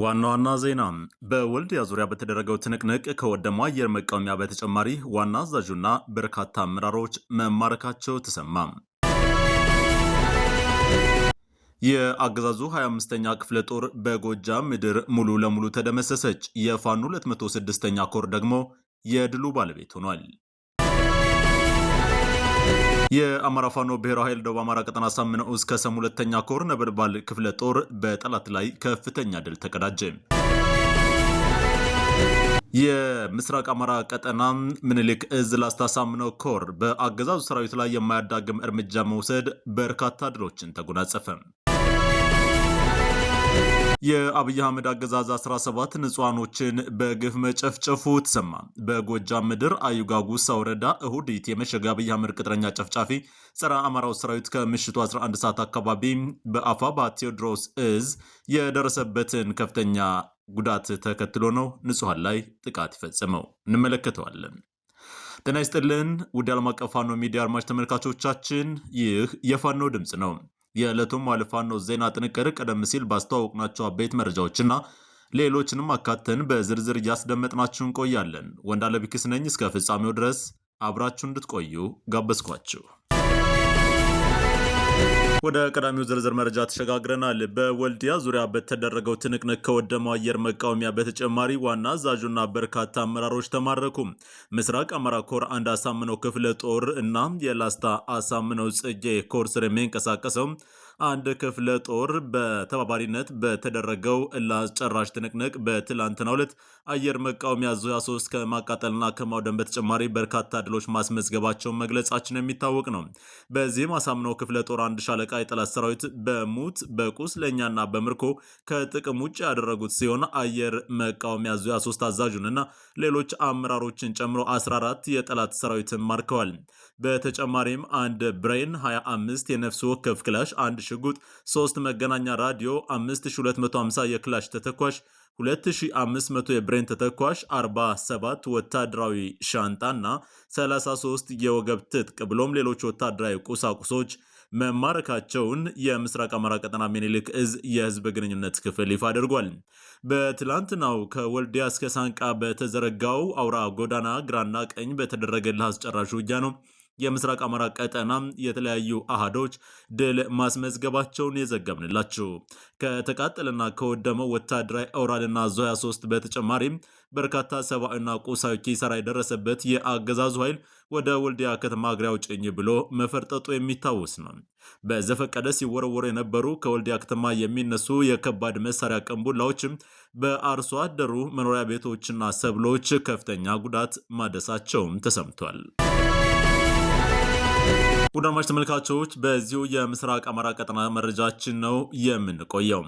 ዋና ዋና ዜና በወልዲያ ዙሪያ በተደረገው ትንቅንቅ ከወደመው አየር መቃወሚያ በተጨማሪ ዋና አዛዡና በርካታ አመራሮች መማረካቸው ተሰማ። የአገዛዙ 25ኛ ክፍለ ጦር በጎጃም ምድር ሙሉ ለሙሉ ተደመሰሰች። የፋኖ 206ኛ ኮር ደግሞ የድሉ ባለቤት ሆኗል። የአማራ ፋኖ ብሔራዊ ኃይል ደቡብ አማራ ቀጠና ሳምነው እስከ ሰም 2ኛ ኮር ነበልባል ክፍለ ጦር በጠላት ላይ ከፍተኛ ድል ተቀዳጀ። የምስራቅ አማራ ቀጠና ምኒልክ እዝ ላስታ ሳምነው ኮር በአገዛዙ ሰራዊት ላይ የማያዳግም እርምጃ መውሰድ በርካታ ድሎችን ተጎናጸፈ። የአብይ አህመድ አገዛዝ 17 ንጹሃኖችን በግፍ መጨፍጨፉ ተሰማ። በጎጃም ምድር አዩጋጉሳ ወረዳ እሁዲት የመሸገ አብይ አህመድ ቅጥረኛ ጨፍጫፊ ጸረ አማራው ሰራዊት ከምሽቱ 11 ሰዓት አካባቢ በአፋባ ቴዎድሮስ እዝ የደረሰበትን ከፍተኛ ጉዳት ተከትሎ ነው ንጹሃን ላይ ጥቃት ይፈጸመው። እንመለከተዋለን። ጤና ይስጥልን ውድ ዓለም አቀፍ ፋኖ ሚዲያ አድማጭ ተመልካቾቻችን፣ ይህ የፋኖ ድምፅ ነው። የዕለቱም ፋኖ ዜና ጥንቅር ቀደም ሲል ባስተዋወቅናቸው አበይት መረጃዎችና ሌሎችንም አካተን በዝርዝር እያስደመጥናችሁ እንቆያለን። ወንዳለ ቢክስ ነኝ። እስከ ፍጻሜው ድረስ አብራችሁ እንድትቆዩ ጋበዝኳችሁ። ወደ ቀዳሚው ዝርዝር መረጃ ተሸጋግረናል። በወልዲያ ዙሪያ በተደረገው ትንቅንቅ ከወደመው አየር መቃወሚያ በተጨማሪ ዋና አዛዡና በርካታ አመራሮች ተማረኩ። ምስራቅ አማራ ኮር አንድ አሳምነው ክፍለ ጦር እና የላስታ አሳምነው ጽጌ ኮር ስር የሚንቀሳቀሰው አንድ ክፍለ ጦር በተባባሪነት በተደረገው ለአስጨራሽ ትንቅንቅ በትላንትናው ዕለት አየር መቃወሚያ ዙ 3 ከማቃጠልና ከማውደም በተጨማሪ በርካታ ድሎች ማስመዝገባቸውን መግለጻችን የሚታወቅ ነው። በዚህም አሳምነው ክፍለ ጦር አንድ ሻለቃ የጠላት ሰራዊት በሙት በቁስለኛና በምርኮ ከጥቅም ውጭ ያደረጉት ሲሆን አየር መቃወሚያ ዙ 3 አዛዡንና ሌሎች አመራሮችን ጨምሮ 14 የጠላት ሰራዊትን ማርከዋል። በተጨማሪም አንድ ብሬን 25 የነፍስ ወከፍ ክላሽ፣ አንድ ሽጉጥ፣ 3 መገናኛ ራዲዮ፣ 5250 የክላሽ ተተኳሽ፣ 2500 የብሬን ተተኳሽ፣ 47 ወታደራዊ ሻንጣና 33 የወገብ ትጥቅ ብሎም ሌሎች ወታደራዊ ቁሳቁሶች መማረካቸውን የምስራቅ አማራ ቀጠና ምኒልክ እዝ የህዝብ ግንኙነት ክፍል ይፋ አድርጓል። በትላንትናው ከወልዲያ እስከ ሳንቃ በተዘረጋው አውራ ጎዳና ግራና ቀኝ በተደረገ አስጨራሽ ውጊያ ነው የምስራቅ አማራ ቀጠና የተለያዩ አሃዶች ድል ማስመዝገባቸውን የዘገብንላችሁ። ከተቃጠለና ከወደመው ወታደራዊ አውራልና ዙ 23 በተጨማሪም በርካታ ሰብአዊና ቁሳዊ ኪሳራ የደረሰበት የአገዛዙ ኃይል ወደ ወልዲያ ከተማ እግሬ አውጭኝ ብሎ መፈርጠጡ የሚታወስ ነው። በዘፈቀደ ሲወረወሩ የነበሩ ከወልዲያ ከተማ የሚነሱ የከባድ መሳሪያ ቀንቡላዎችም በአርሶ አደሩ መኖሪያ ቤቶችና ሰብሎች ከፍተኛ ጉዳት ማደሳቸውም ተሰምቷል። ውድ አድማጭ ተመልካቾች በዚሁ የምስራቅ አማራ ቀጠና መረጃችን ነው የምንቆየው።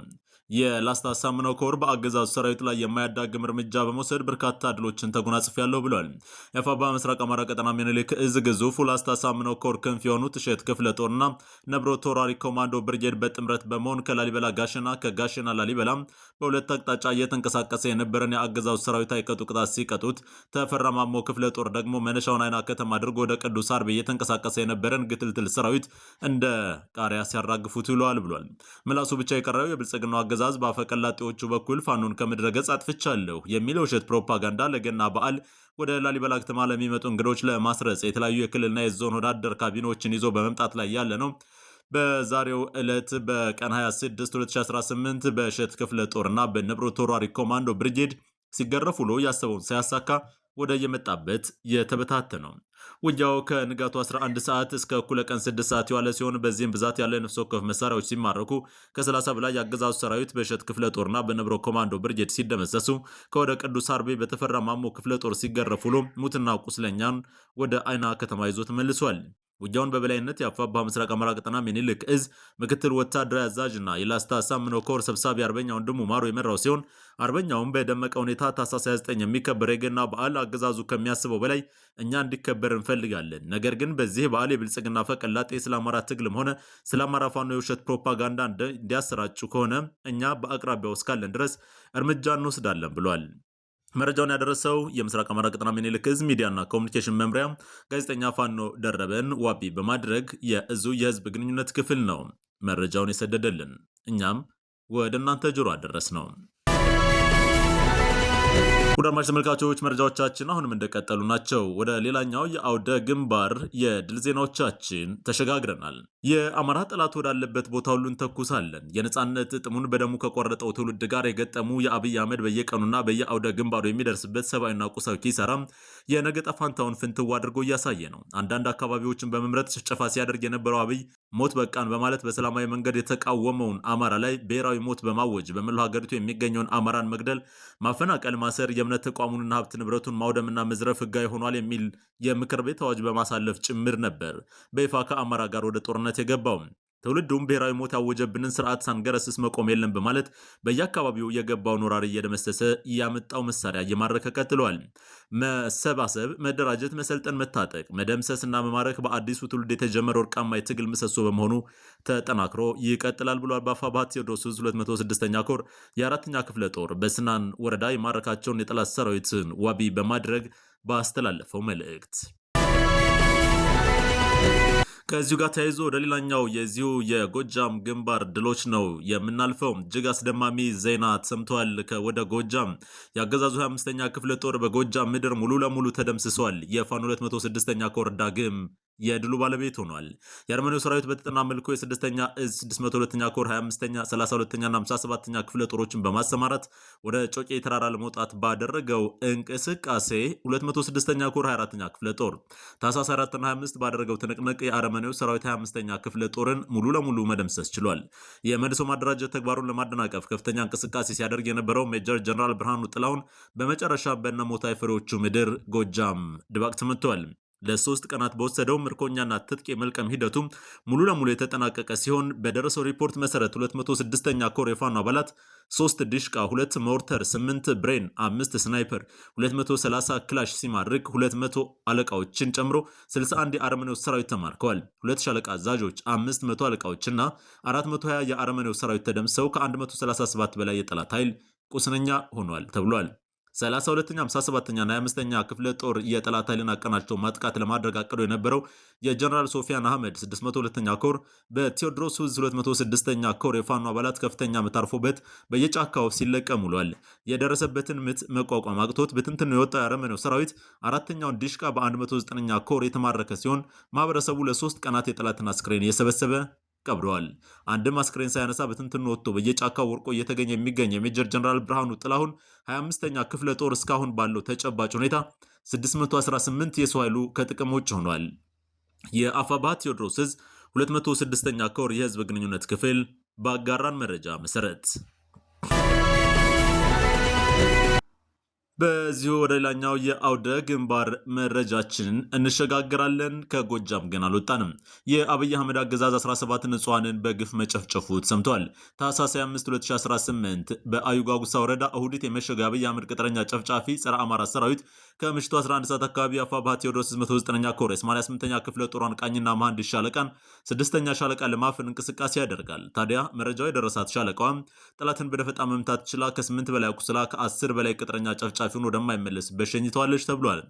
የላስታ አሳምነው ኮር በአገዛዙ ሰራዊት ላይ የማያዳግም እርምጃ በመውሰድ በርካታ ድሎችን ተጎናጽፌያለሁ ብሏል። የአፋባ ምስራቅ አማራ ቀጠና ምኒልክ እዝ ግዙፉ ላስታ አሳምነው ኮር ክንፍ የሆኑት እሸት ክፍለ ጦርና ነብሮ ተወራሪ ኮማንዶ ብርጌድ በጥምረት በመሆን ከላሊበላ ጋሸና፣ ከጋሸና ላሊበላ በሁለት አቅጣጫ እየተንቀሳቀሰ የነበረን የአገዛዙ ሰራዊት አይቀጡ ቅጣት ሲቀጡት፣ ተፈራ ማሞ ክፍለ ጦር ደግሞ መነሻውን አይና ከተማ አድርጎ ወደ ቅዱስ አርቤ እየተንቀሳቀሰ የነበረን ግትልትል ሰራዊት እንደ ቃሪያ ሲያራግፉት ይለዋል ብሏል። ምላሱ ብቻ የቀረው የብልጽግናው አገዛዝ በአፈቀላጤዎቹ በኩል ፋኖን ከምድረ ገጽ አጥፍቻለሁ የሚለው ውሸት ፕሮፓጋንዳ ለገና በዓል ወደ ላሊበላ ከተማ ለሚመጡ እንግዶች ለማስረጽ የተለያዩ የክልልና የዞን ወዳደር ካቢኖችን ይዞ በመምጣት ላይ ያለ ነው። በዛሬው ዕለት በቀን 26 2018 በእሸት ክፍለ ጦርና በነብሮ ተወራሪ ኮማንዶ ብርጌድ ሲገረፍ ውሎ ያሰበውን ሳያሳካ ወደ የመጣበት የተበታተነው ውጊያው ከንጋቱ 11 ሰዓት እስከ እኩለ ቀን 6 ሰዓት የዋለ ሲሆን በዚህም ብዛት ያለ ነፍስ ወከፍ መሳሪያዎች ሲማረኩ ከ30 በላይ የአገዛዙ ሰራዊት በእሸት ክፍለ ጦርና በነብሮ ኮማንዶ ብርጌድ ሲደመሰሱ ከወደ ቅዱስ አርቤ በተፈራ ማሞ ክፍለ ጦር ሲገረፍ ውሎ ሙትና ቁስለኛን ወደ አይና ከተማ ይዞ ተመልሷል። ውጊያውን በበላይነት የአፋባ ምስራቅ አማራ ቀጠና ምኒልክ እዝ ምክትል ወታደራዊ አዛዥና የላስታ አሳምነው ኮር ሰብሳቢ አርበኛ ወንድሙ ማሮ የመራው ሲሆን አርበኛውም በደመቀ ሁኔታ ታህሳስ 29 የሚከበር የገና በዓል አገዛዙ ከሚያስበው በላይ እኛ እንዲከበር እንፈልጋለን። ነገር ግን በዚህ በዓል የብልጽግና ፈቀላጤ ስለ አማራ ትግልም ሆነ ስለ አማራ ፋኖ የውሸት ፕሮፓጋንዳ እንዲያሰራጩ ከሆነ እኛ በአቅራቢያው እስካለን ድረስ እርምጃ እንወስዳለን ብሏል። መረጃውን ያደረሰው የምስራቅ አማራ ቀጠና ምኒልክ እዝ ሚዲያና ኮሚኒኬሽን መምሪያ ጋዜጠኛ ፋኖ ደረበን ዋቢ በማድረግ የእዙ የህዝብ ግንኙነት ክፍል ነው መረጃውን የሰደደልን። እኛም ወደ እናንተ ጆሮ አደረስ ነው። ውድ አድማጭ ተመልካቾች መረጃዎቻችን አሁንም እንደቀጠሉ ናቸው። ወደ ሌላኛው የአውደ ግንባር የድል ዜናዎቻችን ተሸጋግረናል። የአማራ ጠላት ወዳለበት ቦታ ሁሉ እንተኩሳለን። የነጻነት ጥሙን በደሙ ከቆረጠው ትውልድ ጋር የገጠሙ የአብይ አህመድ በየቀኑና በየአውደ ግንባሩ የሚደርስበት ሰብአዊና ቁሳዊ ኪሳራ የነገ ዕጣ ፈንታውን ፍንትው አድርጎ እያሳየ ነው። አንዳንድ አካባቢዎችን በመምረጥ ጭፍጨፋ ሲያደርግ የነበረው አብይ ሞት በቃን በማለት በሰላማዊ መንገድ የተቃወመውን አማራ ላይ ብሔራዊ ሞት በማወጅ በመላው ሀገሪቱ የሚገኘውን አማራን መግደል፣ ማፈናቀል፣ ማሰር፣ የእምነት ተቋሙንና ሀብት ንብረቱን ማውደምና መዝረፍ ህጋዊ ሆኗል የሚል የምክር ቤት አዋጅ በማሳለፍ ጭምር ነበር በይፋ ከአማራ ጋር ወደ ጦርነት የገባው። ትውልዱም ብሔራዊ ሞት ያወጀብንን ስርዓት ሳንገረስስ መቆም የለም በማለት በየአካባቢው የገባውን ወራሪ እየደመሰሰ ያመጣው መሳሪያ እየማረከ ቀጥሏል። መሰባሰብ፣ መደራጀት፣ መሰልጠን፣ መታጠቅ፣ መደምሰስና መማረክ በአዲሱ ትውልድ የተጀመረ ወርቃማ የትግል ምሰሶ በመሆኑ ተጠናክሮ ይቀጥላል ብሏል። በአፋብኃ ቴዎድሮስ 206ኛ ኮር የ4ኛ ክፍለ ጦር በስናን ወረዳ የማረካቸውን የጠላት ሰራዊትን ዋቢ በማድረግ ባስተላለፈው መልእክት ከዚሁ ጋር ተያይዞ ወደ ሌላኛው የዚሁ የጎጃም ግንባር ድሎች ነው የምናልፈው። እጅግ አስደማሚ ዜና ተሰምቷል። ወደ ጎጃም የአገዛዙ 25ኛ ክፍለ ጦር በጎጃም ምድር ሙሉ ለሙሉ ተደምስሷል። የፋኖ 206ኛ ኮር ዳግም የድሉ ባለቤት ሆኗል። የአርመኒው ሰራዊት በተጠና መልኩ የ6ኛ እዝ 602ኛ ኮር 25ኛ 32ኛና 57ኛ ክፍለ ጦሮችን በማሰማራት ወደ ጮቄ ተራራ ለመውጣት ባደረገው እንቅስቃሴ 206ኛ ኮር 24ኛ ክፍለ ጦር ታህሳስ 4ና 25 ባደረገው ትንቅንቅ የአርመኒው ሰራዊት 25ኛ ክፍለ ጦርን ሙሉ ለሙሉ መደምሰስ ችሏል። የመልሶ ማደራጀት ተግባሩን ለማደናቀፍ ከፍተኛ እንቅስቃሴ ሲያደርግ የነበረው ሜጀር ጀነራል ብርሃኑ ጥላሁን በመጨረሻ በነሞታይ ፍሬዎቹ ምድር ጎጃም ድባቅ ተመቷል። ለ3 ቀናት በወሰደው ምርኮኛና ትጥቅ የመልቀም ሂደቱ ሙሉ ለሙሉ የተጠናቀቀ ሲሆን በደረሰው ሪፖርት መሰረት 206ኛ ኮር የፋኖ አባላት 3 ዲሽቃ፣ 2 ሞርተር፣ 8 ብሬን፣ 5 ስናይፐር፣ 230 ክላሽ ሲማርክ 200 አለቃዎችን ጨምሮ 61 የአርመኔው ሰራዊት ተማርከዋል። 2 ሻለቃ አዛዦች፣ 500 አለቃዎችና 420 የአርመኔው ሰራዊት ተደምሰው ከ137 በላይ የጠላት ኃይል ቁስነኛ ሆኗል ተብሏል። 32ኛ 57ኛና 25ኛ ክፍለ ጦር የጠላት ኃይልን አቀናጅቶ ማጥቃት ለማድረግ አቅዶ የነበረው የጀነራል ሶፊያን አህመድ 602ኛ ኮር በቴዎድሮስ 206ኛ ኮር የፋኖ አባላት ከፍተኛ ምት አርፎበት በየጫካው ሲለቀም ውሏል። የደረሰበትን ምት መቋቋም አቅቶት በትንትን የወጣው የአረመኔው ሰራዊት አራተኛውን ዲሽቃ በ109ኛ ኮር የተማረከ ሲሆን ማህበረሰቡ ለ3 ቀናት የጠላትን አስክሬን እየሰበሰበ ቀብረዋል። አንድም አስክሬን ሳያነሳ በትንትን ወጥቶ በየጫካው ወርቆ እየተገኘ የሚገኝ የሜጀር ጀነራል ብርሃኑ ጥላሁን 25ኛ ክፍለ ጦር እስካሁን ባለው ተጨባጭ ሁኔታ 618 የሰው ኃይሉ ከጥቅም ውጭ ሆኗል። የአፋብኃ ቴዎድሮስ 206ኛ ኮር የህዝብ ግንኙነት ክፍል ባጋራን መረጃ መሰረት በዚሁ ወደ ሌላኛው የአውደ ግንባር መረጃችንን እንሸጋግራለን። ከጎጃም ግን አልወጣንም። የአብይ አህመድ አገዛዝ 17 ንጹሐንን በግፍ መጨፍጨፉ ተሰምቷል። ታህሳስ 25 2018 በአዩጓጉሳ ወረዳ እሁዲት የመሸገው የአብይ አህመድ ቅጥረኛ ጨፍጫፊ ጸረ አማራ ሰራዊት ከምሽቱ 11 ሰዓት አካባቢ አፋብኃ ቴዎድሮስ 9ኛ ኮር 88ኛ ክፍለ ጦሯን ቃኝና መሐንዲስ ሻለቃን 6ኛ ሻለቃ ለማፈን እንቅስቃሴ ያደርጋል። ታዲያ መረጃው የደረሳት ሻለቃዋም ጠላትን በደፈጣ መምታት ችላ ከ8 በላይ አቁስላ ከ10 በላይ ቅጥረኛ ጨፍጫፊውን ወደማይመለስበት ሸኝተዋለች ተብሏል።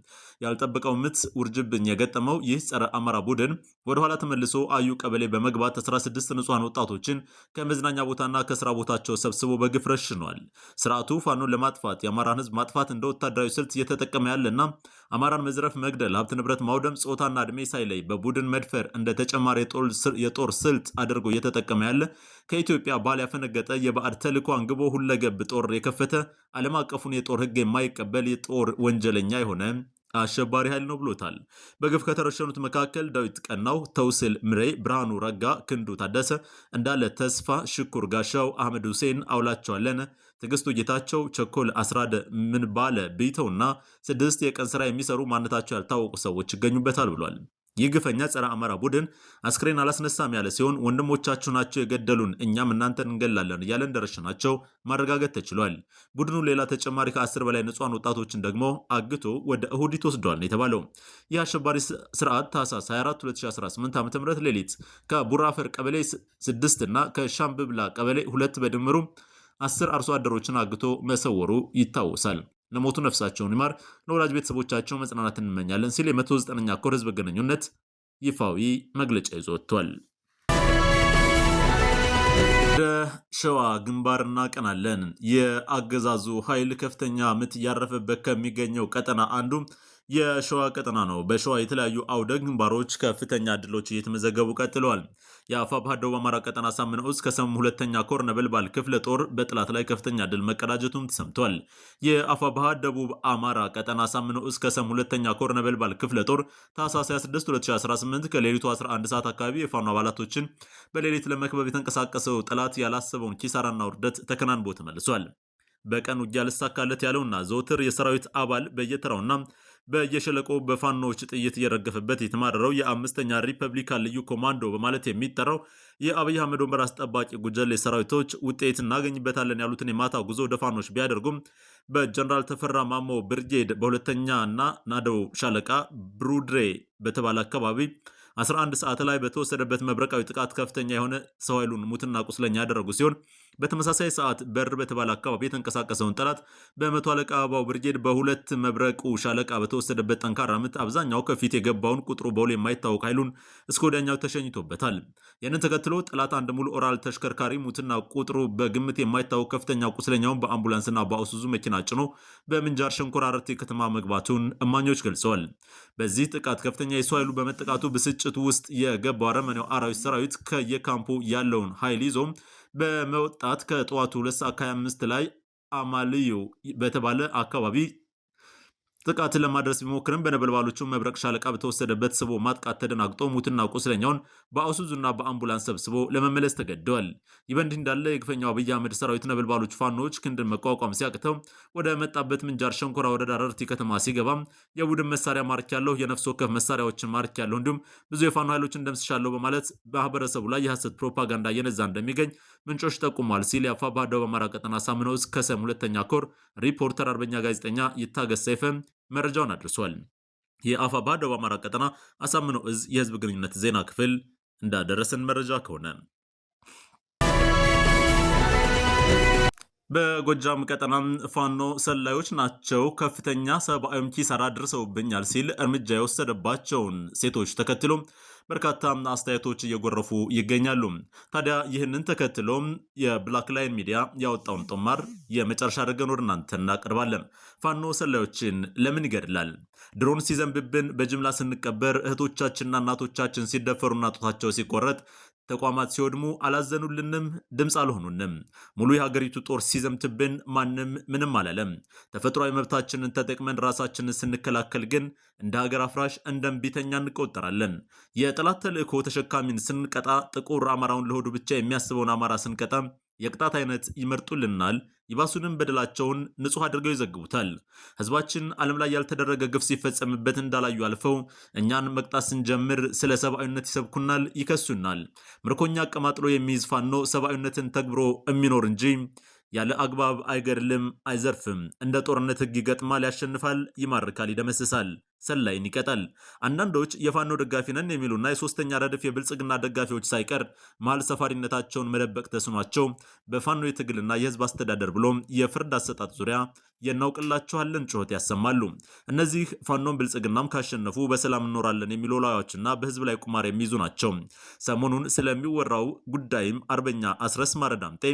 ያልጠበቀው ምት ውርጅብኝ የገጠመው ይህ ጸረ አማራ ቡድን ወደኋላ ተመልሶ አዩ ቀበሌ በመግባት 16 ንጹሐን ወጣቶችን ከመዝናኛ ቦታና ከስራ ቦታቸው ሰብስቦ በግፍ ረሽኗል። ስርዓቱ ፋኖን ለማጥፋት የአማራን ህዝብ ማጥፋት እንደ ወታደራዊ ስልት እየተጠቀመ ያለና አማራን መዝረፍ፣ መግደል፣ ሀብት ንብረት ማውደም፣ ጾታና እድሜ ሳይለይ በቡድን መድፈር እንደ ተጨማሪ የጦር ስልት አድርጎ እየተጠቀመ ያለ ከኢትዮጵያ ባል ያፈነገጠ የባዕድ ተልዕኮ አንግቦ ሁለገብ ጦር የከፈተ ዓለም አቀፉን የጦር ህግ የማይቀበል የጦር ወንጀለኛ የሆነ አሸባሪ ኃይል ነው ብሎታል። በግፍ ከተረሸኑት መካከል ዳዊት ቀናው፣ ተውስል ምሬ፣ ብርሃኑ ረጋ፣ ክንዱ ታደሰ፣ እንዳለ ተስፋ፣ ሽኩር ጋሻው፣ አህመድ ሁሴን፣ አውላቸው አለነ፣ ትዕግስቱ ጌታቸው፣ ቸኮል አስራደ፣ ምን ባለ ቢተውና 6 የቀን ስራ የሚሰሩ ማንነታቸው ያልታወቁ ሰዎች ይገኙበታል ብሏል። ይህ ግፈኛ ጸረ አማራ ቡድን አስክሬን አላስነሳም ያለ ሲሆን ወንድሞቻችሁ ናቸው የገደሉን፣ እኛም እናንተን እንገላለን እያለ እንደረሸናቸው ማረጋገጥ ተችሏል። ቡድኑ ሌላ ተጨማሪ ከ10 በላይ ንጹሐን ወጣቶችን ደግሞ አግቶ ወደ እሁዲት ወስዷል የተባለው ይህ አሸባሪ ስርዓት ታህሳስ 24 2018 ዓ.ም ሌሊት ከቡራፈር ቀበሌ 6 እና ከሻምብብላ ቀበሌ 2 በድምሩ 10 አርሶ አደሮችን አግቶ መሰወሩ ይታወሳል። ለሞቱ ነፍሳቸውን ይማር፣ ለወላጅ ቤተሰቦቻቸው መጽናናት እንመኛለን ሲል የ109ኛ ኮር ህዝብ ግንኙነት ይፋዊ መግለጫ ይዞ ወጥቷል። ወደ በሸዋ ግንባር እናቀናለን። የአገዛዙ ኃይል ከፍተኛ ምት እያረፈበት ከሚገኘው ቀጠና አንዱ የሸዋ ቀጠና ነው። በሸዋ የተለያዩ አውደ ግንባሮች ከፍተኛ ድሎች እየተመዘገቡ ቀጥለዋል። የአፋብኃ ደቡብ አማራ ቀጠና ሳምነው ዕዝ ከሰም ሁለተኛ ኮር ነበልባል ክፍለ ጦር በጥላት ላይ ከፍተኛ ድል መቀዳጀቱም ተሰምቷል። የአፋብኃ ደቡብ አማራ ቀጠና ሳምነው ዕዝ ከሰም ሁለተኛ ኮር ነበልባል ክፍለ ጦር ታኅሳስ 26 2018 ከሌሊቱ 11 ሰዓት አካባቢ የፋኖ አባላቶችን በሌሊት ለመክበብ የተንቀሳቀሰው ጠላት ያላሰበውን ኪሳራና ውርደት ተከናንቦ ተመልሷል። በቀን ውጊያ ልሳካለት ያለውና ዘወትር የሰራዊት አባል በየተራውና በየሸለቆ በፋኖዎች ጥይት እየረገፈበት የተማረረው የአምስተኛ ሪፐብሊካን ልዩ ኮማንዶ በማለት የሚጠራው የአብይ አህመድ ወንበር አስጠባቂ ጉጀሌ ሰራዊቶች ውጤት እናገኝበታለን ያሉትን የማታ ጉዞ ወደ ፋኖች ቢያደርጉም በጀነራል ተፈራ ማሞ ብርጌድ በሁለተኛ እና ናደው ሻለቃ ብሩድሬ በተባለ አካባቢ 11 ሰዓት ላይ በተወሰደበት መብረቃዊ ጥቃት ከፍተኛ የሆነ ሰው ኃይሉን ሙትና ቁስለኛ ያደረጉ ሲሆን በተመሳሳይ ሰዓት በር በተባለ አካባቢ የተንቀሳቀሰውን ጠላት በመቶ አለቃ አበባው ብርጌድ በሁለት መብረቁ ሻለቃ በተወሰደበት ጠንካራ ምት አብዛኛው ከፊት የገባውን ቁጥሩ በውል የማይታወቅ ኃይሉን እስከ ወዲያኛው ተሸኝቶበታል። ይህንን ተከትሎ ጠላት አንድ ሙሉ ኦራል ተሽከርካሪ ሙትና ቁጥሩ በግምት የማይታወቅ ከፍተኛ ቁስለኛውን በአምቡላንስና በአውሱዙ መኪና ጭኖ በምንጃር ሸንኮራ አረርቲ ከተማ መግባቱን እማኞች ገልጸዋል። በዚህ ጥቃት ከፍተኛ የሰው ኃይሉ በመጠቃቱ ብስጭት ውስጥ የገባው አረመኔው አራዊት ሰራዊት ከየካምፑ ያለውን ኃይል ይዞ በመውጣት ከጠዋቱ 2 ሰዓት 25 ላይ አማልዩ በተባለ አካባቢ ጥቃት ለማድረስ ቢሞክርም በነበልባሎቹ መብረቅ ሻለቃ በተወሰደበት ስቦ ማጥቃት ተደናግጦ ሙትና ቁስለኛውን በአውሱዙና በአምቡላንስ ሰብስቦ ለመመለስ ተገደዋል። ይህ በእንዲህ እንዳለ የግፈኛው አብይ አህመድ ሰራዊት ነበልባሎች ፋኖች ክንድን መቋቋም ሲያቅተው ወደ መጣበት ምንጃር ሸንኮራ ወረዳ አረርቲ ከተማ ሲገባ የቡድን መሳሪያ ማርክ ያለው የነፍስ ወከፍ መሳሪያዎችን ማርክ ያለው እንዲሁም ብዙ የፋኖ ኃይሎችን ደምስሻለሁ በማለት ማህበረሰቡ ላይ የሐሰት ፕሮፓጋንዳ እየነዛ እንደሚገኝ ምንጮች ጠቁሟል ሲል የአፋብኃ ደቡብ አማራ ቀጠና ሳምነው ዕዝ ከሰም ሁለተኛ ኮር ሪፖርተር አርበኛ ጋዜጠኛ ይታገስ ሰይፈ መረጃውን አድርሷል። የአፋብኃ ደቡብ አማራ ቀጠና አሳምነው ዕዝ የህዝብ ግንኙነት ዜና ክፍል እንዳደረሰን መረጃ ከሆነ በጎጃም ቀጠና ፋኖ ሰላዮች ናቸው ከፍተኛ ሰብአዊ ኪሳራ ደርሰውብኛል ሲል እርምጃ የወሰደባቸውን ሴቶች ተከትሎ በርካታ አስተያየቶች እየጎረፉ ይገኛሉ። ታዲያ ይህንን ተከትሎ የብላክ ላይን ሚዲያ ያወጣውን ጦማር የመጨረሻ አድርገን ወደ እናንተ እናቀርባለን። ፋኖ ሰላዮችን ለምን ይገድላል? ድሮን ሲዘንብብን በጅምላ ስንቀበር፣ እህቶቻችንና እናቶቻችን ሲደፈሩና ጡታቸው ሲቆረጥ፣ ተቋማት ሲወድሙ አላዘኑልንም፣ ድምፅ አልሆኑንም። ሙሉ የሀገሪቱ ጦር ሲዘምትብን ማንም ምንም አላለም። ተፈጥሯዊ መብታችንን ተጠቅመን ራሳችንን ስንከላከል ግን እንደ ሀገር አፍራሽ እንደ እምቢተኛ እንቆጠራለን። የጠላት ተልእኮ ተሸካሚን ስንቀጣ፣ ጥቁር አማራውን ለሆዱ ብቻ የሚያስበውን አማራ ስንቀጣ የቅጣት አይነት ይመርጡልናል። ይባሱንም በደላቸውን ንጹህ አድርገው ይዘግቡታል። ህዝባችን ዓለም ላይ ያልተደረገ ግፍ ሲፈጸምበት እንዳላዩ አልፈው እኛን መቅጣት ስንጀምር ስለ ሰብአዊነት ይሰብኩናል፣ ይከሱናል። ምርኮኛ አቀማጥሎ የሚይዝ ፋኖ ሰብአዊነትን ተግብሮ የሚኖር እንጂ ያለ አግባብ አይገድልም፣ አይዘርፍም። እንደ ጦርነት ህግ ይገጥማል፣ ያሸንፋል፣ ይማርካል፣ ይደመስሳል፣ ሰላይን ይቀጣል። አንዳንዶች የፋኖ ደጋፊ ነን የሚሉና የሶስተኛ ረድፍ የብልጽግና ደጋፊዎች ሳይቀር መሀል ሰፋሪነታቸውን መደበቅ ተስኗቸው በፋኖ የትግልና የህዝብ አስተዳደር ብሎም የፍርድ አሰጣጥ ዙሪያ የናውቅላችኋለን ጩኸት ያሰማሉ። እነዚህ ፋኖን ብልጽግናም ካሸነፉ በሰላም እንኖራለን የሚሉ ላዮችና በህዝብ ላይ ቁማር የሚይዙ ናቸው። ሰሞኑን ስለሚወራው ጉዳይም አርበኛ አስረስ ማረ ዳምጤ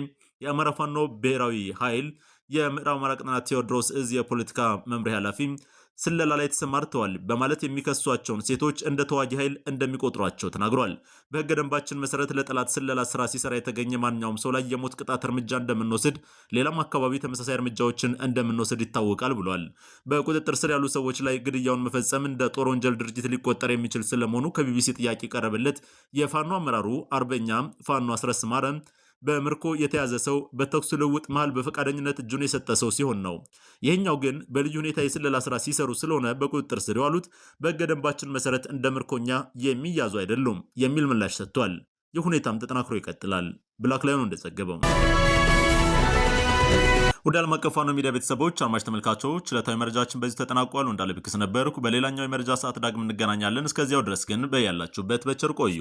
የአማራ ፋኖ ብሔራዊ ኃይል የምዕራብ አማራ ቀጠና ቴዎድሮስ ዕዝ የፖለቲካ መምሪያ ኃላፊ ስለላ ላይ ተሰማርተዋል በማለት የሚከሷቸውን ሴቶች እንደ ተዋጊ ኃይል እንደሚቆጥሯቸው ተናግሯል። በህገ ደንባችን መሰረት ለጠላት ስለላ ስራ ሲሰራ የተገኘ ማንኛውም ሰው ላይ የሞት ቅጣት እርምጃ እንደምንወስድ፣ ሌላም አካባቢ ተመሳሳይ እርምጃዎችን እንደምንወስድ ይታወቃል ብሏል። በቁጥጥር ስር ያሉ ሰዎች ላይ ግድያውን መፈጸም እንደ ጦር ወንጀል ድርጊት ሊቆጠር የሚችል ስለመሆኑ ከቢቢሲ ጥያቄ ቀረበለት። የፋኖ አመራሩ አርበኛ ፋኖ አስረስ ማረ በምርኮ የተያዘ ሰው በተኩስ ልውውጥ መሃል በፈቃደኝነት እጁን የሰጠ ሰው ሲሆን ነው። ይህኛው ግን በልዩ ሁኔታ የስለላ ስራ ሲሰሩ ስለሆነ በቁጥጥር ስር የዋሉት በህገ ደንባችን መሰረት እንደ ምርኮኛ የሚያዙ አይደሉም የሚል ምላሽ ሰጥቷል። ይህ ሁኔታም ተጠናክሮ ይቀጥላል። ብላክ ላይን እንደዘገበው ወደ ዓለም አቀፍ ፋኖ ሚዲያ ቤተሰቦች አድማጭ ተመልካቾች ዕለታዊ መረጃችን በዚህ ተጠናቋል። እንዳለ ብክስ ነበርኩ። በሌላኛው የመረጃ ሰዓት ዳግም እንገናኛለን። እስከዚያው ድረስ ግን በያላችሁበት በቸር ቆዩ።